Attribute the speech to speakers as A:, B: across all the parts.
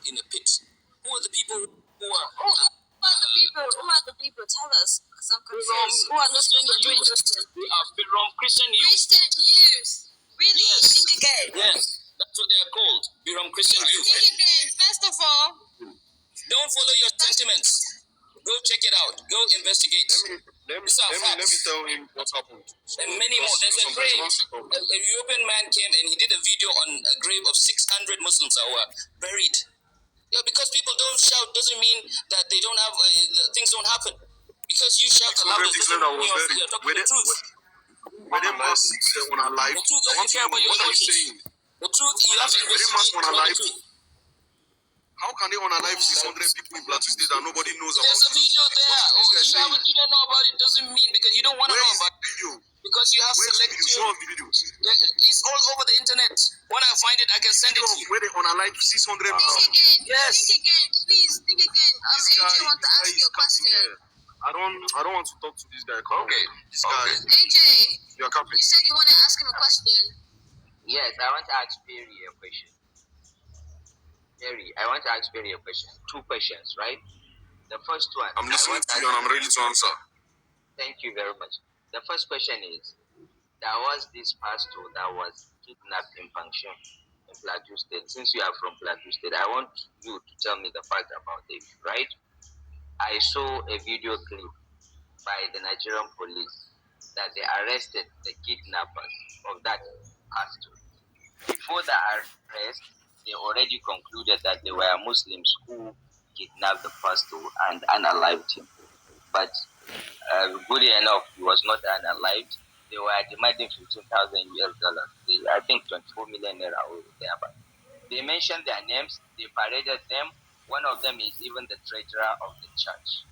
A: in a pit. Who are the people who are...
B: Who are the people? Tell us. Because I'm confused. Who are those doing those things?
A: They are from Christian youth.
B: Christian youth. Really?
A: Yes.
B: Think again.
A: Yes. That's what they are called. From Christian youth.
B: Think again. First of all,
A: don't follow your sentiments. Go check it out. Go investigate.
C: Let me tell him what happened.
A: And many more. There's a grave. A European man came and he did a video on a grave of 600 Muslims that were buried. Yeah, because people don't shout doesn't mean that they don't have things don't happen. Because you shout the loudest doesn't mean you're talking the truth.
C: When they must on our life,
A: the truth doesn't care about your emotions. The truth, you have to investigate the truth.
C: How can they honor life 600 people in Plateau State that nobody knows about?
A: There's a video there. You don't know about it doesn't mean because you don't want to know about it.
C: Video?
A: Because you have selective.
C: Show the video.
A: It's all over the internet. When I find it, I can send it to you.
C: Where they honor life 600 people.
B: Think again.
A: Yes.
B: Think again. Please think again. AJ wants to ask you a question.
C: I don't want to talk to this guy.
A: Okay.
C: This guy.
B: AJ.
C: You're capping.
B: You said you want to ask him a question.
D: Yes, I want to ask Perry a question. Perry, I want to ask Perry a question. 2 questions, right? The first one.
C: I'm listening to you and I'm ready to answer.
D: Thank you very much. The first question is, there was this pastor that was kidnapped in function in Plateau State. Since you are from Plateau State, I want you to tell me the fact about it, right? I saw a video clip by the Nigerian police that they arrested the kidnappers of that pastor. Before the arrest, they already concluded that they were Muslims who kidnapped the pastor and unalived him. But good enough, he was not unalived. They were demanding $15,000 US. I think 24 million naira over there. But they mentioned their names, they paraded them. One of them is even the treasurer of the church.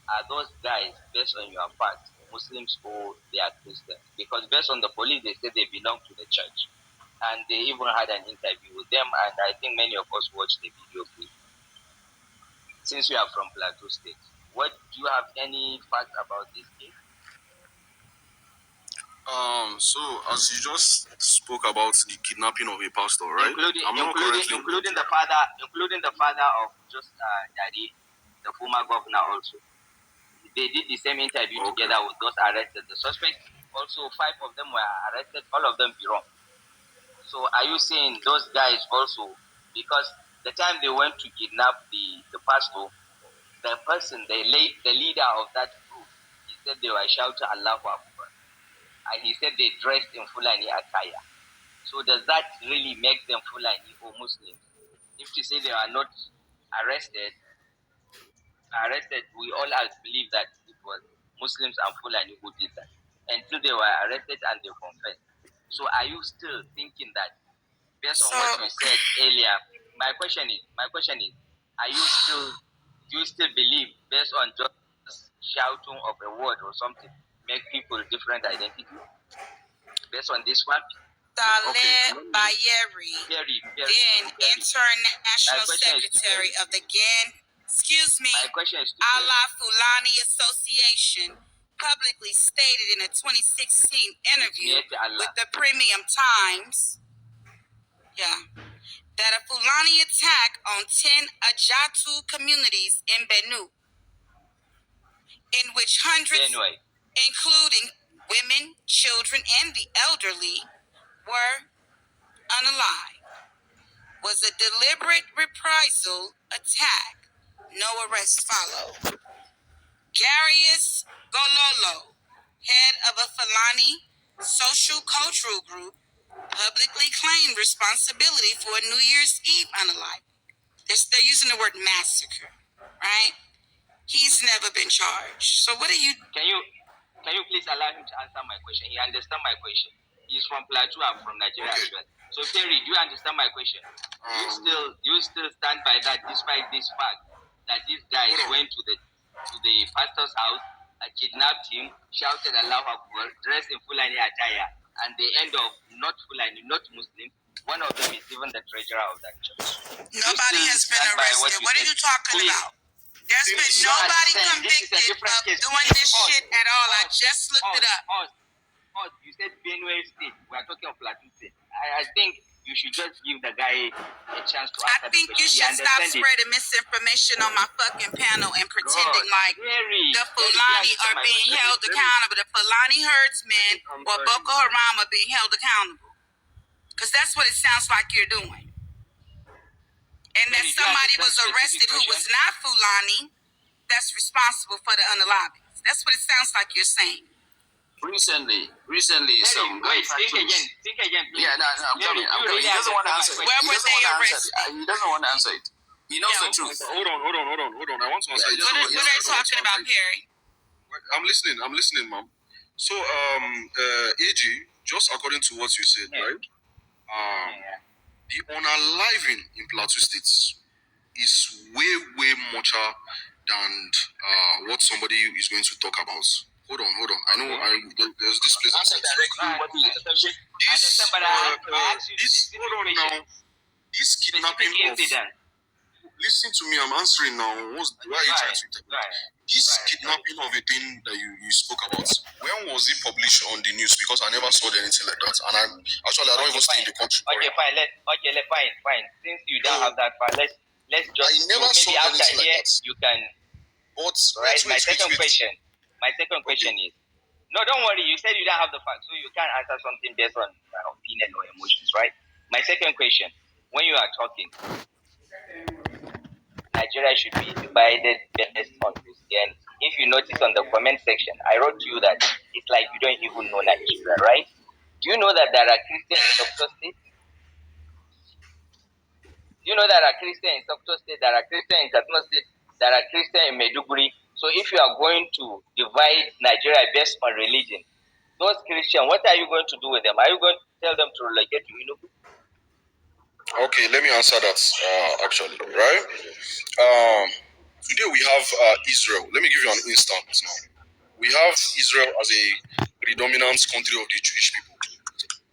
D: Are those guys, based on your fact, Muslims or they are Christians? Because based on the police, they said they belong to the church. And they even had an interview with them, and I think many of us watched the video clip. Since you are from Plateau State, do you have any facts about this case?
C: So as you just spoke about the kidnapping of a pastor, right?
D: Including the father of just Daddy, the former governor also. They did the same interview together with those arrested. The suspects, also 5 of them were arrested, all of them wrong. So are you saying those guys also, because the time they went to kidnap the pastor, the person, the leader of that group, he said they were shouting Allahu Akbar. And he said they dressed in fulane attire. So does that really make them fulane or Muslims? If you say they are not arrested, we all believe that it was Muslims and fulane who did that. Until they were arrested and they confessed. So are you still thinking that, based on what you said earlier, my question is, do you still believe, based on just shouting of a word or something, make people different identity? Based on this one?
E: Saleh Bayeri, then International Secretary of the Allah Fulani Association, publicly stated in a 2016 interview with the Premium Times, that a Fulani attack on 10 Ajatu communities in Benue, in which hundreds, including women, children, and the elderly, were unalive, was a deliberate reprisal attack. No arrests followed. Garius Gololo, head of a Fulani social cultural group, publicly claimed responsibility for a New Year's Eve unaliving. They're using the word massacre, right? He's never been charged. So what are you...
D: Can you please allow him to answer my question? He understands my question. He's from Plateau, I'm from Nigeria as well. So Terry, do you understand my question? You still stand by that, despite this fact that these guys went to the pastor's house, kidnapped him, shouted Allahu Akbar, dressed in fulani attire, and they end up not fulani, not Muslim. One of them is even the treasurer of that church.
E: Nobody has been arrested. What are you talking about? There's been nobody convicted of doing this shit at all. I just looked it up.
D: You said Benue State. We are talking of Plateau State. I think you should just give the guy a chance to
E: I
D: answer
E: think
D: the
E: you
D: question.
E: should stop spreading misinformation on my fucking panel and pretending like the Fulani are being held accountable. The Fulani herdsmen or Boko Haram are being held accountable. Because that's what it sounds like you're doing. And that somebody was arrested who was not Fulani that's responsible for the unalivings. That's what it sounds like you're saying.
A: Recently, some
D: think again.
A: Yeah, no, I'm coming. He doesn't want to answer it.
E: Where were they arrested?
A: He doesn't want to answer it. He knows the truth.
C: Hold on. I want to answer.
E: What are they talking about, Perry?
C: I'm listening, ma'am. So, AG, just according to what you said, right? The unaliving in Plateau State is way mucher than what somebody is going to talk about. Hold on. I know there's this place. Hold on now. This kidnapping of. Listen to me, I'm answering now. Why are you trying to interpret? This kidnapping of a thing that you spoke about, when was it published on the news? Because I never saw anything like that. And I don't even stay in the country.
D: Okay, fine. Since you don't have that file, let's just
C: I never saw anything like that.
D: You can.
C: But
D: Right. My second question is, no, don't worry. You said you don't have the facts, so you can't answer something based on opinion or emotions, right? My second question: when you are talking, Nigeria should be divided based on Christianity. If you notice on the comment section, I wrote to you that it's like you don't even know Nigeria, right? Do you know that there are Christians in Sokoto State? Do you know there are Christians in Sokoto State? There are Christians in Katsina State? There are Christians in Maiduguri? So if you are going to divide Nigeria based on religion, those Christians, what are you going to do with them? Are you going to tell them to relocate to Enugu?
C: Okay, let me answer that actually, right? Today we have Israel. Let me give you an instance now. We have Israel as a predominant country of the Jewish people.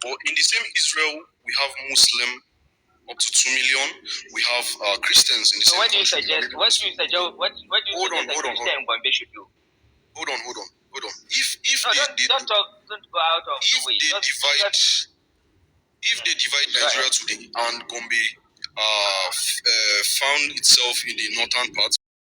C: But in the same Israel, we have Muslim up to 2 million. We have Christians in the same country.
D: What do you suggest a Christian in Gombe should do?
C: Hold on. If
D: don't go out of the way.
C: If they divide Nigeria today and Gombe found itself in the northern part,